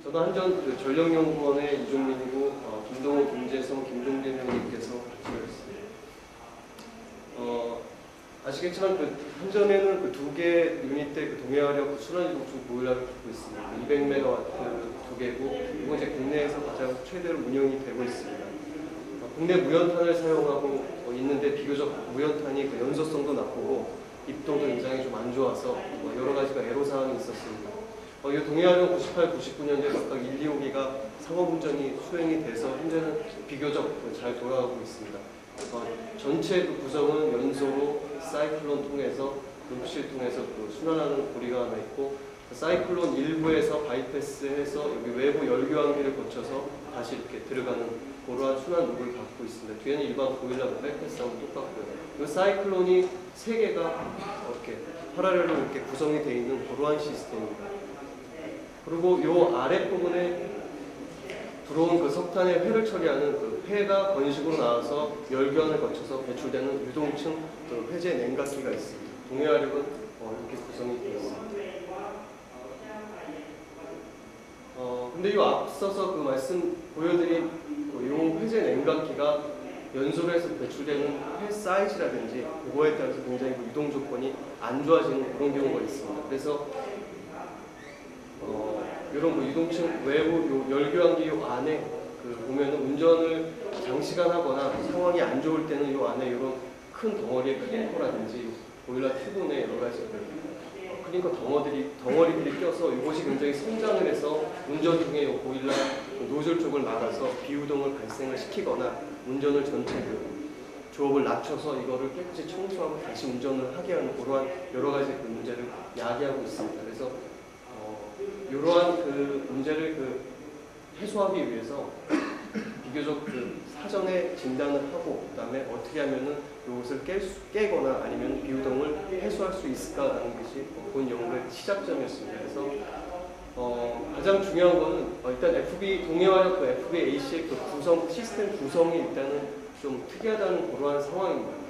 저도 한전 그 전력연구원의 이종민이고 김동호, 김재성, 김종진 회원님께서 같이 있습니다. 아시겠지만 그 한전에는 그 두 개 유닛대 그 동해화력 그 순환이동축 보일러를 갖고 있습니다. 200메가와트 두 개고 이거 이제 국내에서 가장 최대로 운영이 되고 있습니다. 국내 무연탄을 사용하고 있는데 비교적 무연탄이 그 연소성도 나쁘고 입도도 굉장히 좀 안 좋아서 여러 가지가 애로사항이 있었습니다. 이 동해화력 98, 99년도에 각각 1, 2호기가 상업운전이 수행이 돼서 현재는 비교적 잘 돌아가고 있습니다. 전체 그 구성은 연소로 사이클론 통해서 루프실 통해서 그 순환하는 고리가 하나 있고 사이클론 일부에서 바이패스해서 여기 외부 열교환기를 거쳐서 다시 이렇게 들어가는 그러한 순환 룩을 갖고 있습니다. 뒤에는 일반 보일러 백패스하고 똑같고요. 이 사이클론이 3개가 이렇게 파라렐로 이렇게 구성이 되어 있는 그러한 시스템입니다. 그리고 이 아랫부분에 들어온 그 석탄의 회를 처리하는 그 회가 건식으로 나와서 열교환을 거쳐서 배출되는 유동층 그 회제 냉각기가 있습니다. 동해화력은 이렇게 구성이 되어 있습니다. 근데 이 앞서서 그 말씀 보여드린 이 회제 냉각기가 연소로 해서 배출되는 회 사이즈라든지 그거에 따라서 굉장히 그 유동 조건이 안 좋아지는 그런 경우가 있습니다. 그래서 이런 뭐 유동층 외부 열교환기 요 안에 그 보면은 운전을 장시간 하거나 상황이 안 좋을 때는 요 안에 이런 큰 덩어리의 클링커라든지 보일러 튜브내 여러 가지 클링커 덩어리들이 껴서 이것이 굉장히 성장을 해서 운전 중에 요 보일러 노즐 쪽을 막아서 비유동을 발생을 시키거나 운전을 전체 그 조업을 낮춰서 이거를 깨끗이 청소하고 다시 운전을 하게 하는 그러한 여러 가지 그 문제를 야기하고 있습니다. 그래서 이러한 그 문제를 그 해소하기 위해서 비교적 그 사전에 진단을 하고 그다음에 어떻게 하면은 이것을 깨거나 아니면 비유동을 해소할 수 있을까라는 것이 본 연구의 시작점이었습니다. 그래서 가장 중요한 거는 일단 FB 동해화력 그 FBAC의 그 구성 시스템 구성이 일단은 좀 특이하다는 그러한 상황입니다.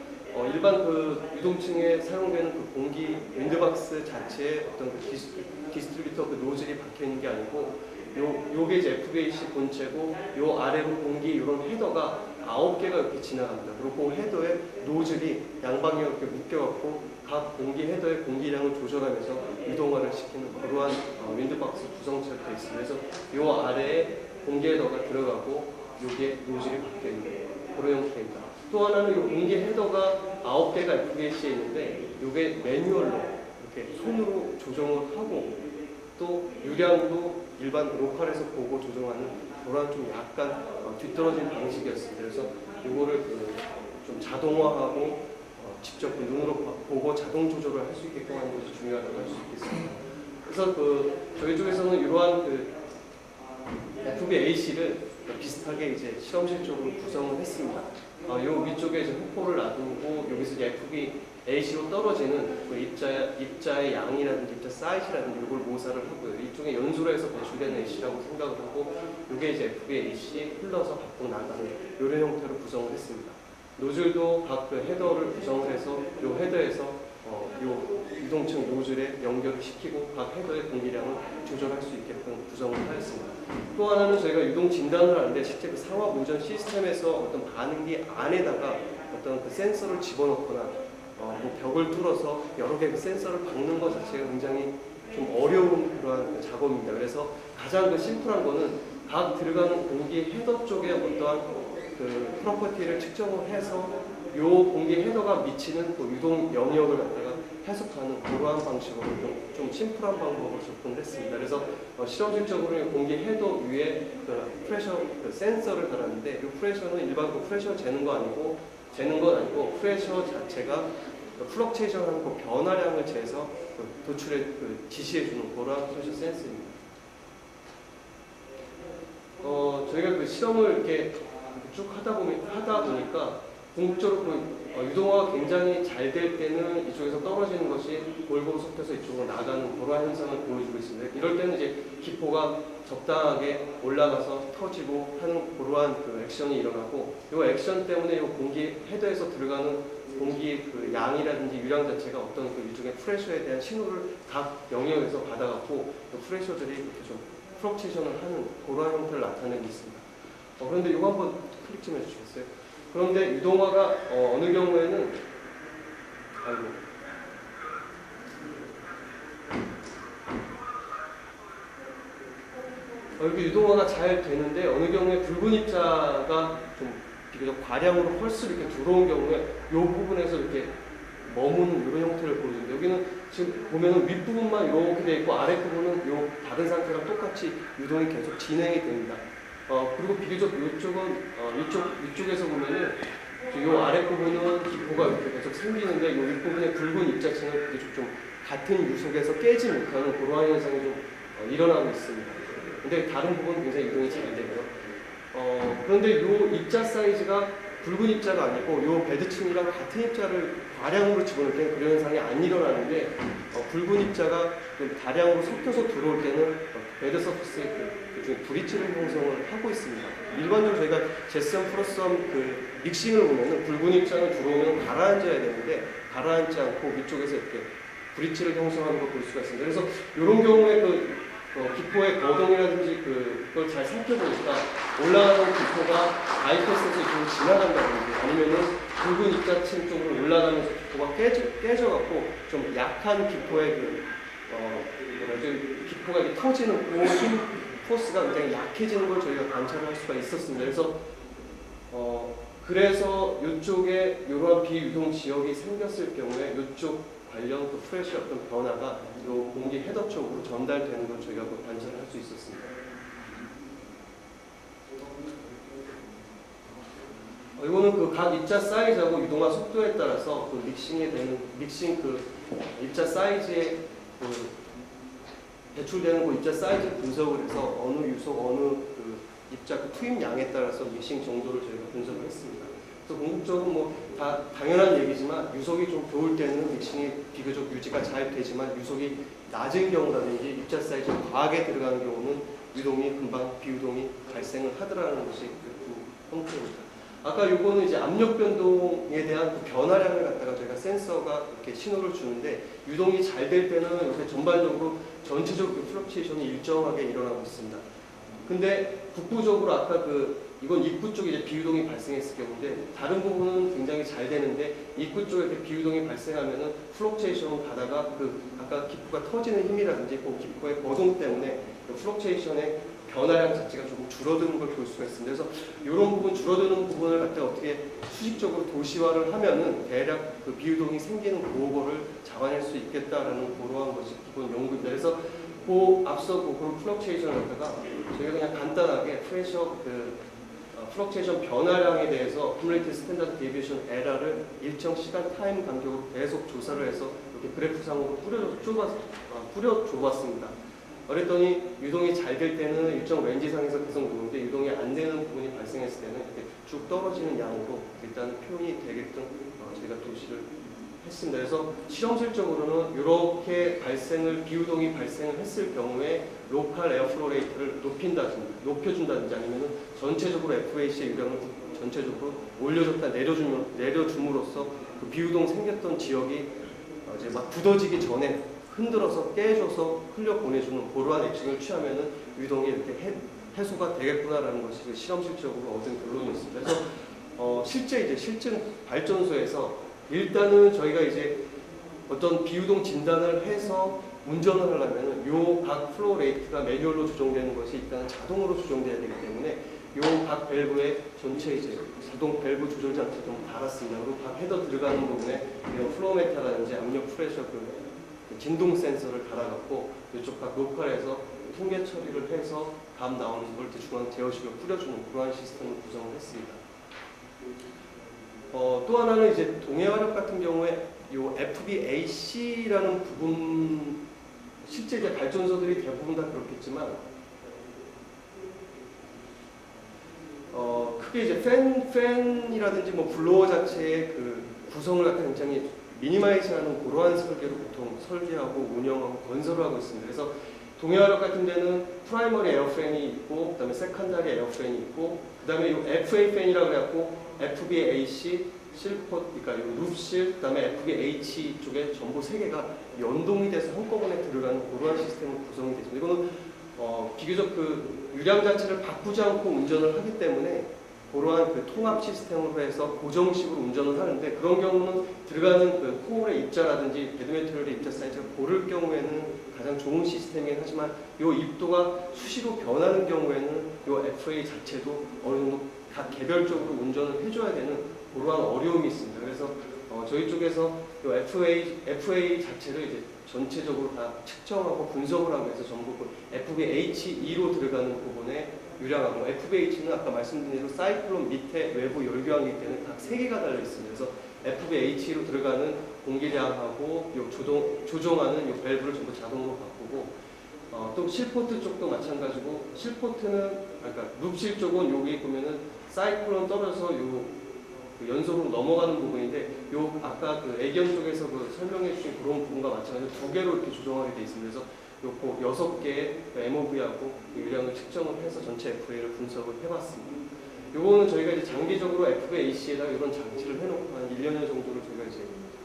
일반 그 유동층에 사용되는 그 공기 윈드박스 자체에 어떤 그 디스트리뷰터 그 노즐이 박혀 있는 게 아니고 요게 이제 FBAC 본체고 요 아래로 공기 이런 헤더가 9개가 이렇게 지나갑니다. 그리고 그 헤더에 노즐이 양방향 이렇게 묶여갖고 각 공기 헤더의 공기량을 조절하면서 유동화를 시키는 그러한 윈드박스 구성체로 되어 있습니다. 그래서 요 아래에 공기 헤더가 들어가고 요게 노즐이 박혀 있는 그런 형태입니다. 또 하나는 이 공기 헤더가 9개가 FBAC에 있는데 이게 매뉴얼로 이렇게 손으로 조정을 하고 또 유량도 일반 로컬에서 보고 조정하는 그런 좀 약간 뒤떨어진 방식이었습니다. 그래서 이거를 좀 자동화하고 직접 눈으로 보고 자동 조절을 할 수 있게끔 하는 것이 중요하다고 할 수 있겠습니다. 그래서 저희 쪽에서는 이러한 FBAC를 비슷하게 이제 실험실적으로 구성을 했습니다. 요 위쪽에 이제 호포를 놔두고 여기서 이제 FBAC로 떨어지는 그 입자의 양이라든지 입자 사이즈라든지 이걸 모사를 하고요. 이쪽에 연소로 해서 배출되는 AC라고 생각을 하고 이게 이제 FBAC 흘러서 밖으로 나가는 이런 형태로 구성을 했습니다. 노즐도 각 그 헤더를 구성을 해서 요 헤더에서 요 유동층 노즐에 연결을 시키고 각 헤더의 공기량을 조절할 수 있게끔 구성을 하였습니다. 또 하나는 저희가 유동 진단을 하는데 실제 그 상업 운전 시스템에서 어떤 반응기 안에다가 어떤 그 센서를 집어넣거나 뭐 벽을 뚫어서 여러 개의 그 센서를 박는 것 자체가 굉장히 좀 어려운 그러한 작업입니다. 그래서 가장 그 심플한 거는 각 들어가는 공기 헤더 쪽에 어떠한 그 프로퍼티를 측정을 해서 요 공기 헤더가 미치는 그 유동 영역을 갖다가 해석하는 그러한 방식으로 좀 심플한 방법으로 접근을 했습니다. 그래서 실험실적으로 공기 헤더 위에 그 프레셔 그 센서를 달았는데 이 프레셔는 일반 그 프레셔 재는 건 아니고 프레셔 자체가 그 플럭체이션하는 그 변화량을 재서 그 도출에 그 지시해주는 그러한 프레셔 센서입니다. 저희가 그 실험을 이렇게 쭉 하다 보니까 궁극적으로 유동화가 굉장히 잘 될 때는 이쪽에서 떨어지는 것이 골고루 섞여서 이쪽으로 나가는 그러한 현상을 보여주고 있습니다. 이럴 때는 이제 기포가 적당하게 올라가서 터지고 하는 그러한 그 액션이 일어나고 이 액션 때문에 이 공기 헤더에서 들어가는 공기 그 양이라든지 유량 자체가 어떤 그 이쪽의 프레셔에 대한 신호를 각 영역에서 받아갖고 그 프레셔들이 이렇게 좀 플럭체이션을 하는 그러한 형태를 나타내고 있습니다. 그런데 이거 한번 클릭 좀 해주시겠어요? 그런데 유동화가 어느 경우에는 이렇게 유동화가 잘 되는데 어느 경우에 붉은 입자가 좀 비교적 과량으로 펄스 이렇게 들어온 경우에 이 부분에서 이렇게 머무는 이런 형태를 보여줍니다. 여기는 지금 보면은 윗부분만 이렇게 되어 있고 아랫부분은 요 다른 상태랑 똑같이 유동이 계속 진행이 됩니다. 그리고 비교적 이쪽에서 보면은 요 아랫부분은 기포가 이렇게 계속 생기는데 요 윗부분의 붉은 입자층은 비교적 좀 같은 유속에서 깨지 못하는 그러한 현상이 좀 일어나고 있습니다. 근데 다른 부분은 굉장히 이동이 잘 되고요. 그런데 요 입자 사이즈가 붉은 입자가 아니고 요 베드층이랑 같은 입자를 다량으로 집어넣을 때는 그런 현상이 안 일어나는데 붉은 입자가 좀 다량으로 섞여서 들어올 때는 베드 서피스에 브릿지를 형성을 하고 있습니다. 일반적으로 저희가 제스염 플러스염 믹싱을 보면은 붉은 입자는 들어오면 가라앉아야 되는데 가라앉지 않고 위쪽에서 이렇게 브릿지를 형성하는 걸 볼 수가 있습니다. 그래서 이런 경우에 기포의 거동이라든지 그걸 잘 살펴보니까 올라가는 기포가 바이패스에서 이쪽으로 지나간다든지 아니면은 붉은 입자층 쪽으로 올라가면서 기포가 깨져갖고 좀 약한 기포의 기포가 이렇게 터지는 그 힘 포스가 굉장히 약해지는 걸 저희가 관찰할 수가 있었습니다. 그래서 이쪽에 이러한 비유동 지역이 생겼을 경우에 이쪽 관련 프레쉬 어떤 변화가 이 공기 헤더 쪽으로 전달되는 걸 저희가 관찰할 수 있었습니다. 이거는 각 입자 사이즈하고 유동화 속도에 따라서 믹싱 입자 사이즈에 배출되는 입자 사이즈 분석을 해서 어느 유속, 어느 입자 투입 양에 따라서 믹싱 정도를 저희가 분석을 했습니다. 그래서 궁극적으로 다 당연한 얘기지만 유속이 좀 좋을 때는 믹싱이 비교적 유지가 잘 되지만 유속이 낮은 경우라든지 입자 사이즈가 과하게 들어가는 경우는 유동이 금방 비유동이 발생을 하더라는 것이 그 형태입니다. 아까 요거는 이제 압력 변동에 대한 변화량을 갖다가 저희가 센서가 이렇게 신호를 주는데 유동이 잘 될 때는 이렇게 전반적으로 전체적으로 플럭체이션이 일정하게 일어나고 있습니다. 근데 북부적으로 아까 이건 입구 쪽에 이제 비유동이 발생했을 경우인데 다른 부분은 굉장히 잘 되는데 입구 쪽에 이렇게 비유동이 발생하면은 플럭체이션을 가다가 아까 기포가 터지는 힘이라든지 그 기포의 거동 때문에 플럭체이션의 변화량 자체가 조금 줄어드는 걸 볼 수가 있습니다. 그래서 이런 부분 줄어드는 부분을 갖다 어떻게 수직적으로 도시화를 하면은 대략 비유동이 생기는 그거를 잡아낼 수 있겠다라는 그러한 것이 기본 연구입니다. 그래서 앞서 그런 플럭체이션을 갖다가 저희가 그냥 간단하게 플럭체이션 변화량에 대해서 Cumulative Standard Deviation 에러를 일정 시간 타임 간격으로 계속 조사를 해서 이렇게 그래프상으로 뿌려줘봤습니다. 그랬더니 유동이 잘 될 때는 일정 렌지상에서 계속 노는데 유동이 안 되는 부분이 발생했을 때는 이렇게 쭉 떨어지는 양으로 일단 표현이 되게끔 저희가 도시를 했습니다. 그래서 실험실적으로는 이렇게 비유동이 발생을 했을 경우에 로컬 에어플로 레이트를 높여준다든지 아니면 전체적으로 FAC의 유량을 전체적으로 올려줬다 내려줌으로써 그 비유동 생겼던 지역이 이제 막 굳어지기 전에 흔들어서 깨줘서 흘려보내주는 그러한 액션을 취하면은 유동이 이렇게 해소가 되겠구나라는 것이 실험실적으로 얻은 결론이었습니다. 그래서 실제 실증 발전소에서 일단은 저희가 이제 어떤 비유동 진단을 해서 운전을 하려면은 요 각 플로우 레이트가 매뉴얼로 조정되는 것이 일단 자동으로 조정돼야 되기 때문에 요 각 밸브에 전체 이제 자동 밸브 조절 장치 좀 달았습니다. 그리고 각 헤더 들어가는 부분에 이런 플로우메타라든지 압력 프레셔 진동 센서를 달아갖고 이쪽 각 로컬에서 통계 처리를 해서 감 나오는 걸 중앙 제어식을 뿌려주는 그러한 시스템을 구성을 했습니다. 또 하나는 이제 동해화력 같은 경우에 요 FBAC라는 부분 실제 이제 발전소들이 대부분 다 그렇겠지만 크게 이제 팬이라든지 블로어 자체의 구성을 갖다 굉장히 미니마이즈하는 그러한 설계로 보통 설계하고 운영하고 건설을 하고 있습니다. 그래서 동해화력 같은 데는 프라이머리 에어프레임이 있고 그다음에 세컨다리 에어프레임이 있고 그다음에 이 FA 팬이라고 해갖고 FBAC 실폿 그러니까 이 룹실 그다음에 FBH 쪽에 전부 세 개가 연동이 돼서 한꺼번에 들어가는 그러한 시스템으로 구성이 되죠. 이거는 비교적 그 유량 자체를 바꾸지 않고 운전을 하기 때문에 그러한 그 통합 시스템으로 해서 고정식으로 운전을 하는데, 그런 경우는 들어가는 그 코올의 입자라든지 배드메테리얼의 입자 사이즈가 고를 경우에는 가장 좋은 시스템이긴 하지만, 이 입도가 수시로 변하는 경우에는 이 FA 자체도 어느 정도 각 개별적으로 운전을 해줘야 되는 그러한 어려움이 있습니다. 그래서 저희 쪽에서 이 FA 자체를 이제 전체적으로 다 측정하고 분석을 하고 해서 전부 FBH2로 들어가는 부분에 유량하고, FBH는 아까 말씀드린 대로 사이클론 밑에 외부 열교환기 때문에 각 3개가 달려 있습니다. 그래서 FBH로 들어가는 공기량하고 요 조종하는 요 밸브를 전부 자동으로 바꾸고, 또 실포트 쪽도 마찬가지고, 실포트는 그러니까 룹실 쪽은 여기 보면은 사이클론 떨어져서 요 그 연속으로 넘어가는 부분인데, 요 아까 그 애견 쪽에서 그 설명해 주신 그런 부분과 마찬가지로 2개로 이렇게 조정하게 돼 있습니다. 그래서 요거 6개의 MOV하고 유량을 측정을 해서 전체 FA를 분석을 해봤습니다. 요거는 저희가 이제 장기적으로 FAC에다가 이런 장치를 해놓고 한 1년 정도를 저희가 이제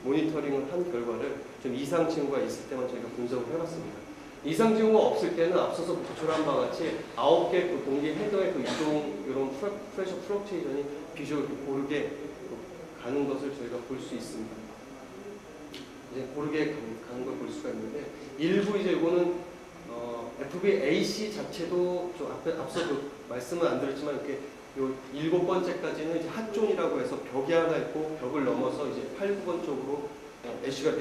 모니터링을 한 결과를 좀 이상 징후가 있을 때만 저희가 분석을 해봤습니다. 이상 징후가 없을 때는 앞서서 보초한 바와 같이 9개 그 공기 헤더의 그 이동, 이런 프레셔 플럭체이션이 비주얼 고르게 가는 것을 저희가 볼 수 있습니다. 이제 고르게 가는 걸 볼 수가 있는데, 일부 이제 이거는 FBAC 자체도 좀 앞서 그 말씀은 안 드렸지만, 이렇게 요 7번째까지는 이제 핫존이라고 해서 벽이 하나 있고, 벽을 넘어서 이제 8, 9번 쪽으로 애쉬가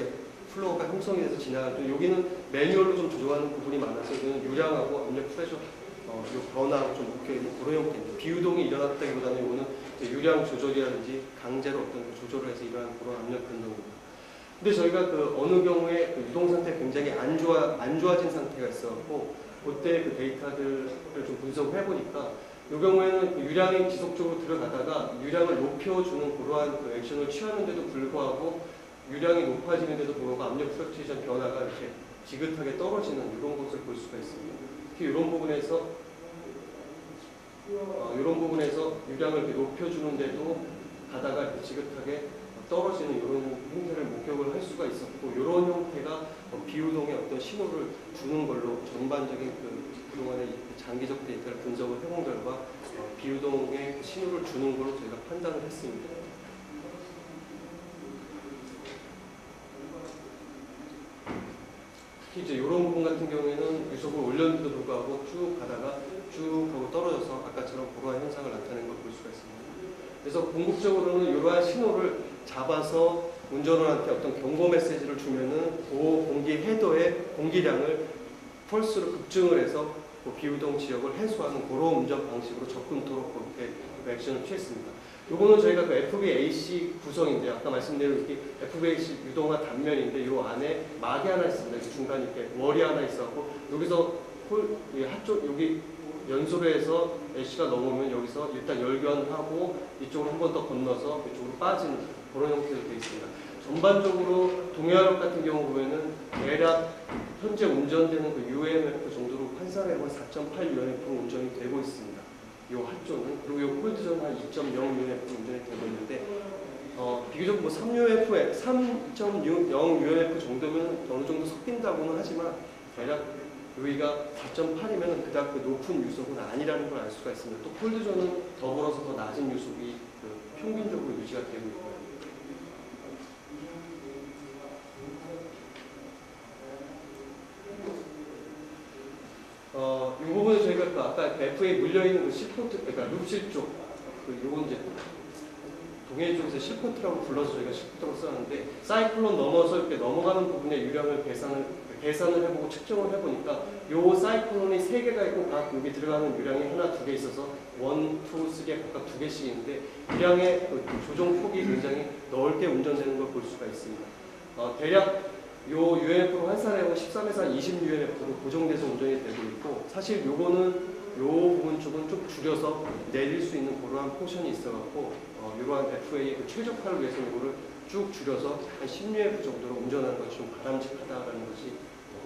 플로어가 형성이 돼서 지나가죠. 여기는 매뉴얼로 좀 조정하는 부분이 많아서 이거는 유량하고 압력 프레셔 요 변화하고 좀 그런 형태입니다. 비유동이 일어났다기보다는 이거는 유량 조절이라든지 강제로 어떤 조절을 해서 일어나는 그런 압력 변동입니다. 근데 저희가 그 어느 경우에 그 유동 상태가 굉장히 안 좋아진 상태가 있어갖고, 그때 그 데이터들을 좀 분석을 해보니까, 이 경우에는 유량이 지속적으로 들어가다가 유량을 높여주는 그러한 그 액션을 취하는데도 불구하고, 유량이 높아지는데도 불구하고 압력 플럭체이션 변화가 이렇게 지긋하게 떨어지는 이런 것을 볼 수가 있습니다. 특히 이런 부분에서 유량을 이렇게 높여주는데도 가다가 이렇게 지긋하게 떨어지는 이런 형태를 목격을 할 수가 있었고, 이런 형태가 비유동의 어떤 신호를 주는 걸로 전반적인 그동안의 장기적 데이터를 분석을 해본 결과 비유동의 신호를 주는 걸로 저희가 판단을 했습니다. 특히 이제 이런 부분 같은 경우에는 유속을 올렸는데도 불구하고 쭉 가다가 쭉 하고 떨어져서 아까처럼 그러한 현상을 나타내는 걸 볼 수가 있습니다. 그래서 궁극적으로는 이러한 신호를 잡아서 운전원한테 어떤 경고 메시지를 주면은 그 공기 헤더의 공기량을 펄스로 급증을 해서 그 비유동 지역을 해소하는 그런 운전 방식으로 접근토록 그렇게 액션을 취했습니다. 요거는 저희가 그 FBAC 구성인데, 아까 말씀드린 이렇게 FBAC 유동화 단면인데, 이 안에 막이 하나 있습니다. 중간에 이렇게 월이 하나 있었고, 여기서 한쪽 여기 연소로 해서 애쉬가 넘으면 여기서 일단 열견하고 이쪽으로 한 번 더 건너서 이쪽으로 빠지는 그런 형태로 되어 있습니다. 전반적으로 동해안역 같은 경우 보면은 대략 현재 운전되는 그 UMF 정도로 환산해보면 4.8 UMF 운전이 되고 있습니다. 이 핫존은. 그리고 이 콜드존은 한 2.0 UMF 운전이 되고 있는데, 비교적 뭐 3.0 UMF 정도면 어느 정도 섞인다고는 하지만, 대략 여기가 4.8이면 그닥 그 높은 유속은 아니라는 걸 알 수가 있습니다. 또 콜드존은 더불어서 더 낮은 유속이 그 평균적으로 유지가 되고 있고요. 이 부분은 저희가 그 아까 F에 물려있는 그 실포트, 그러니까 룹실 쪽, 요건 이제 동해 쪽에서 실포트라고 불러서 저희가 실포트라고 썼는데, 사이클론 넘어서 이렇게 넘어가는 부분의 유량을 계산을 해보고 측정을 해보니까, 요 사이클론이 3개가 있고 각 여기 들어가는 유량이 하나, 2개 있어서 1, 2, 3개 각각 2개씩 있는데, 유량의 그 조정 폭이 굉장히 넓게 운전되는 걸 볼 수가 있습니다. 대략 요 UMF로 환산해보면 13에서 한 20 UMF로 고정돼서 운전이 되고 있고, 사실 요거는 요 부분 쪽은 좀 줄여서 내릴 수 있는 그러한 포션이 있어갖고, 이러한 FA의 그 최적화를 위해서 이거를 쭉 줄여서 한 10UF 정도로 운전하는 것이 좀 바람직하다라는 것이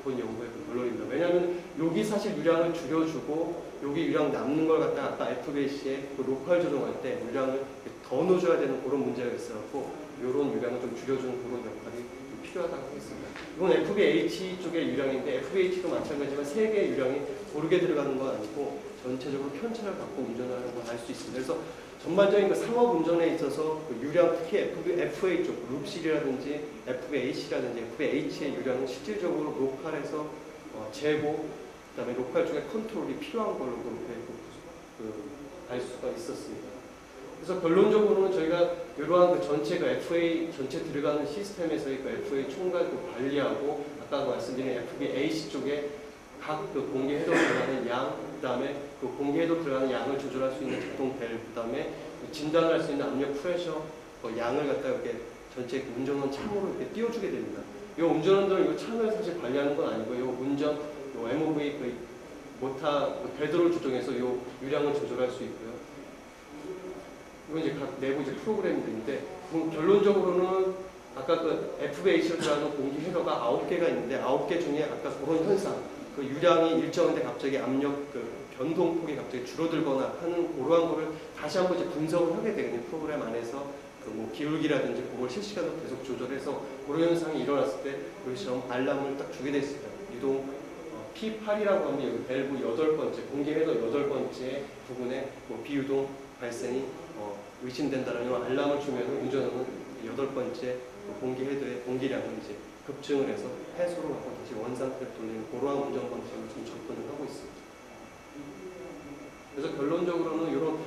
본 연구의 그 결론입니다. 왜냐하면 여기 사실 유량을 줄여주고 여기 유량 남는 걸 갖다가 아까 FBAC의 그 로컬 조정할 때 유량을 더 넣어줘야 되는 그런 문제가 있어갖고, 이런 유량을 좀 줄여주는 그런 역할이 필요하다고 하겠습니다. 이건 FBH 쪽의 유량인데 FBH도 마찬가지지만 3개의 유량이 고르게 들어가는 건 아니고 전체적으로 편차를 갖고 운전하는 걸 알 수 있습니다. 그래서 전반적인 그 상업 운전에 있어서 그 유량, 특히 FA 쪽, 룹실이라든지 FAC라든지 FH의 유량은 실질적으로 로컬에서 재고, 그다음에 로컬 쪽에 컨트롤이 필요한 걸로 그렇게 알 수가 있었습니다. 그래서 결론적으로는 저희가 이러한 그 전체 그 FA 전체 들어가는 시스템에서의 그 FA 총괄 그 관리하고 아까 말씀드린 FBAC 쪽에 각 그 공기 해도 들어가는 양, 그다음에 그 공기 해도 들어가는 양을 조절할 수 있는 작동 밸브, 그다음에 진단할 수 있는 압력 프레셔 그 양을 갖다 이렇게 전체 그 운전원 창으로 이렇게 띄워주게 됩니다. 이 운전원들은 이 창을 사실 관리하는 건 아니고 이 운전, 이 MOV 그 모터 그 궤도를 조정해서 이 유량을 조절할 수 있고요. 이건 이제 각 내부 이제 프로그램들인데 결론적으로는 아까 그 FBH로 들어가는 공기 헤더가 9개가 있는데 9개 중에 아까 그런 현상, 그 유량이 일정한데 갑자기 압력 그 변동폭이 갑자기 줄어들거나 하는 그러한 거를 다시 한번 이제 분석을 하게 되거든요. 프로그램 안에서 그 뭐 기울기라든지 그걸 실시간으로 계속 조절해서 그런 현상이 일어났을 때 여기처럼 알람을 딱 주게 돼 있습니다. 유동 P8이라고 하면 여기 밸브 8번째, 공기 헤더 8번째 부분에 뭐 비유동 발생이 의심된다라는 알람을 주면 운전원은 8번째 공기 헤드의 공기량을 이제 급증을 해서 해소를 하고 다시 원상태로 돌리는 그러한 운전 방식으로 지금 접근을 하고 있습니다. 그래서 결론적으로는 이런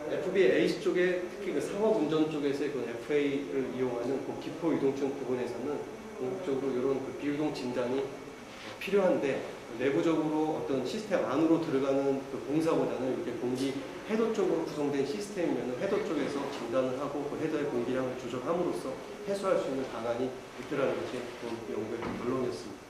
FBA 쪽에 특히 그 상업 운전 쪽에서의 그 FA를 이용하는 그 기포 유동층 부분에서는 궁극적으로 이런 그 비유동 진단이 필요한데 내부적으로 어떤 시스템 안으로 들어가는 그 공사보다는 이렇게 공기 헤더 쪽으로 구성된 시스템이면 헤더 쪽에서 진단을 하고 그 헤더의 공기량을 조절함으로써 해소할 수 있는 방안이 있더라는 것이 그 연구의 결론이었습니다.